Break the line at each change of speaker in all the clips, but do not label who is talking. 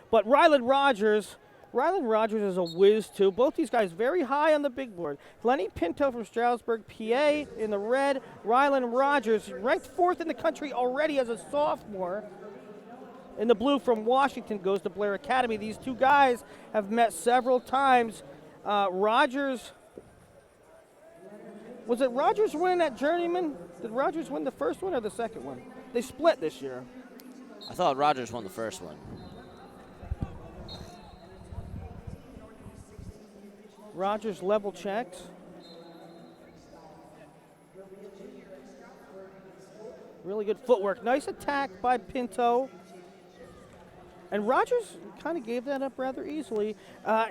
But Rylan Rogers is a whiz too. Both these guys very high on the big board. Leonard Pinto from Stroudsburg, PA in the red. Rylan Rogers ranked 4th in the country already as a sophomore. In the blue from Washington goes to Blair Academy. These two guys have met several times. Rogers, was it Rogers winning at Journeyman? Did Rogers win the first one or the second one? They split this year.
I thought Rogers won the first one.
Rogers level checks. Really good footwork. Nice attack by Pinto. And Rogers kind of gave that up rather easily.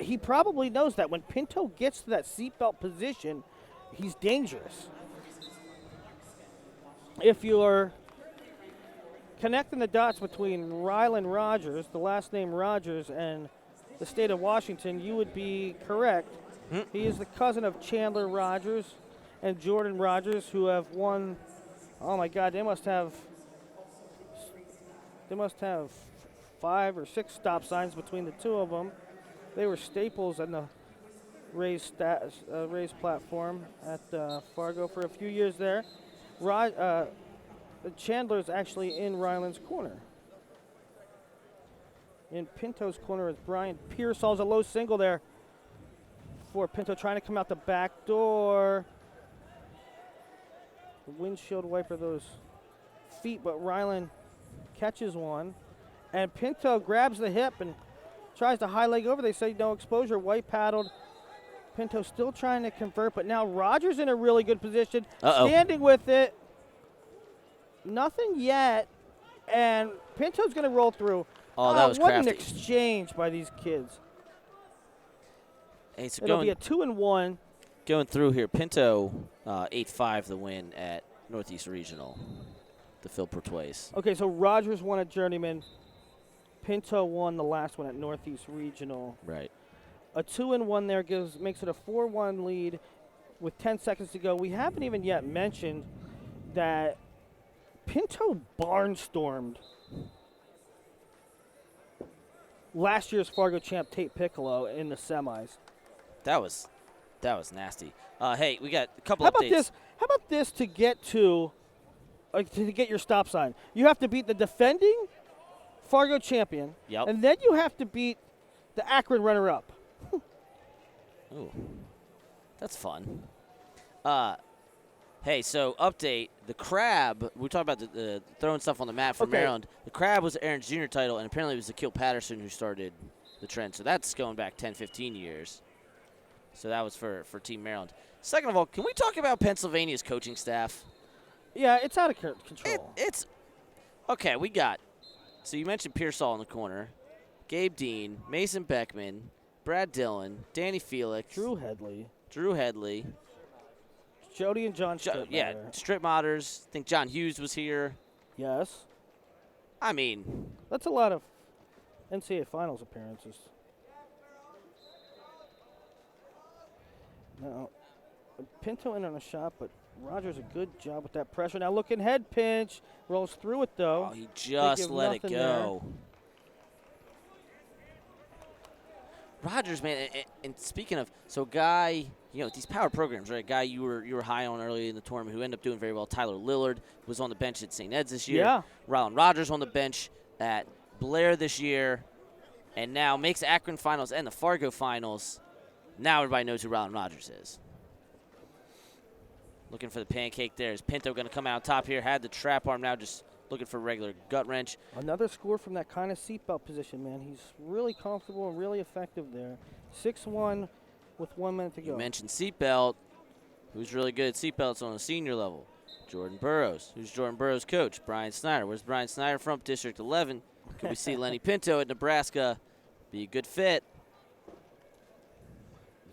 He probably knows that when Pinto gets to that seatbelt position, he's dangerous. If you're connecting the dots between Rylan Rogers, the last name Rogers, and the state of Washington, you would be correct. He is the cousin of Chandler Rogers and Jordan Rogers, who have won. Oh my God, they must have 5 or 6 stop signs between the two of them. They were staples on the raised platform at Fargo for a few years there. Chandler's actually in Ryland's corner. In Pinto's corner is Brian Pearsall's a low single there for Pinto, trying to come out the back door. The windshield wiper those feet, but Ryland catches one. And Pinto grabs the hip and tries to high leg over. They say no exposure, white paddled. Pinto still trying to convert, but now Rogers in a really good position. Standing with it. Nothing yet. And Pinto's going to roll through.
Oh, that was
what
crafty.
An exchange by these kids.
Hey, so
It'll be a 2-1.
Going through here, Pinto 8-5 the win at Northeast Regional, the Phil Pertwase.
Okay, so Rogers won at Journeyman. Pinto won the last one at Northeast Regional.
Right.
A 2-1 there makes it a 4-1 lead with 10 seconds to go. We haven't even yet mentioned that Pinto barnstormed last year's Fargo champ Tate Piccolo in the semis.
That was nasty. Hey, we got a couple updates.
How about this to get to get your stop sign? You have to beat the defending Fargo champion, and then you have to beat the Akron runner-up.
Ooh, that's fun. Hey, so update, the Crab, we talked about the throwing stuff on the mat for Maryland. The Crab was Aaron's junior title, and apparently it was Akil Patterson who started the trend. So that's going back 10, 15 years. So that was for Team Maryland. Second of all, can we talk about Pennsylvania's coaching staff?
Yeah, it's out of control.
It's okay, we got, so you mentioned Pearsall in the corner, Gabe Dean, Mason Beckman, Brad Dillon, Danny Felix.
Drew Headley. Jody and John Strittmatter.
Yeah, Strittmatters. I think John Hughes was here.
Yes.
I mean,
that's a lot of NCAA Finals appearances. Now, Pinto in on a shot, but Rogers a good job with that pressure. Now looking head pinch. Rolls through it, though.
Oh, he just let it go. There. Rogers, man, and speaking of, so Guy, these power programs, right? Guy you were high on early in the tournament who ended up doing very well. Tyler Lillard was on the bench at St. Ed's this year.
Yeah.
Rylan Rogers on the bench at Blair this year, and now makes the Akron Finals and the Fargo Finals. Now everybody knows who Rylan Rogers is. Looking for the pancake there. Is Pinto going to come out top here? Had the trap arm, now just looking for a regular gut wrench.
Another score from that kind of seatbelt position, man. He's really comfortable and really effective there. 6-1 with 1 minute to go.
You mentioned seatbelt. Who's really good at seatbelts on a senior level? Jordan Burroughs. Who's Jordan Burroughs' coach? Brian Snyder. Where's Brian Snyder from? District 11. Can we see Lenny Pinto at Nebraska? Be a good fit.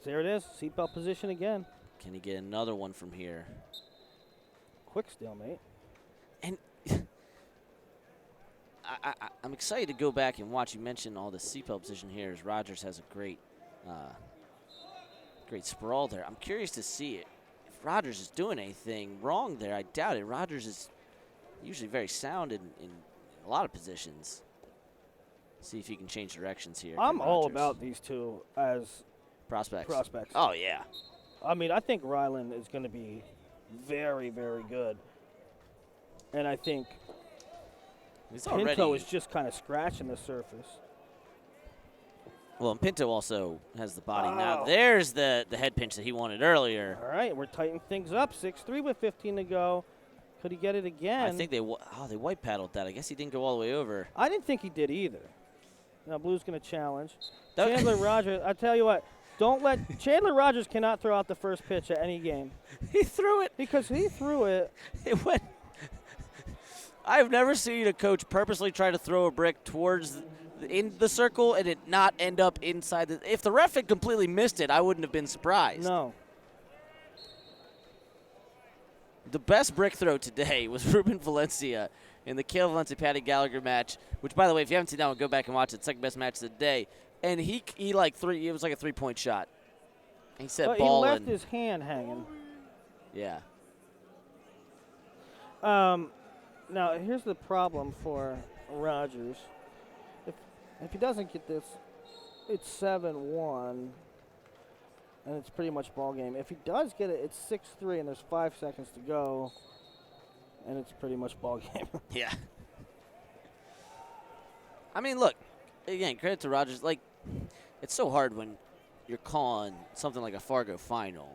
There it is. Seatbelt position again.
Can he get another one from here?
Quick stalemate.
And I'm excited to go back and watch. You mentioned all the seatbelt position here as Rogers has a great sprawl there. I'm curious to see it. If Rogers is doing anything wrong there, I doubt it. Rogers is usually very sound in a lot of positions. See if he can change directions here.
I'm
Ken
all
Rogers.
about these two as
prospects.
Oh,
yeah.
I mean, I think Rylan is going to be very, very good. And I think
He's
Pinto
already
is just kind of scratching the surface.
well, and Pinto also has the body now.
Oh.
There's the head pinch that he wanted earlier.
All right, we're tightening things up. 6-3 with 15 to go. Could he get it again?
I think they white paddled that. I guess he didn't go all the way over.
I didn't think he did either. Now Blue's going to challenge.
That-
Chandler Rogers, I tell you what, don't let Chandler Rogers cannot throw out the first pitch at any game
He threw it.
because he threw it.
It went. I've never seen a coach purposely try to throw a brick towards in the circle and it not end up inside the. If the ref had completely missed it, I wouldn't have been surprised.
No.
The best brick throw today was Ruben Valencia in the Cale Valencia-Patty Gallagher match, which, by the way, if you haven't seen that one, go back and watch it. Second best match of the day. And he like it was like a three-point shot. He said
But
ball
he left
and,
his hand hanging.
yeah.
Now, here's the problem for Rogers. If he doesn't get this, it's 7-1, and it's pretty much ball game. If he does get it, it's 6-3, and there's 5 seconds to go, and it's pretty much ball game.
Yeah. I mean, look, again, credit to Rogers. Like, it's so hard when you're calling something like a Fargo final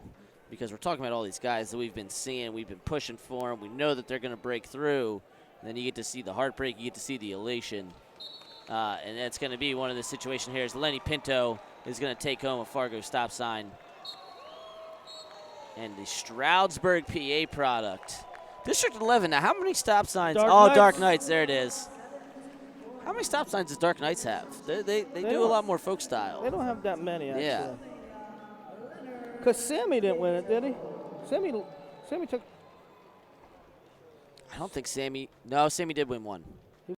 because we're talking about all these guys that we've been seeing, we've been pushing for them. We know that they're going to break through. And then you get to see the heartbreak, you get to see the elation. And that's going to be one of the situations here is Lenny Pinto is going to take home a Fargo stop sign. And the Stroudsburg PA product. District 11, now how many stop signs? Dark Knights, there it is. How many stop signs does Dark Knights have? They do a lot more folk style.
They don't have that many, actually.
Yeah.
Because Sammy didn't win it, did he? Sammy took.
I don't think Sammy. No, Sammy did win one.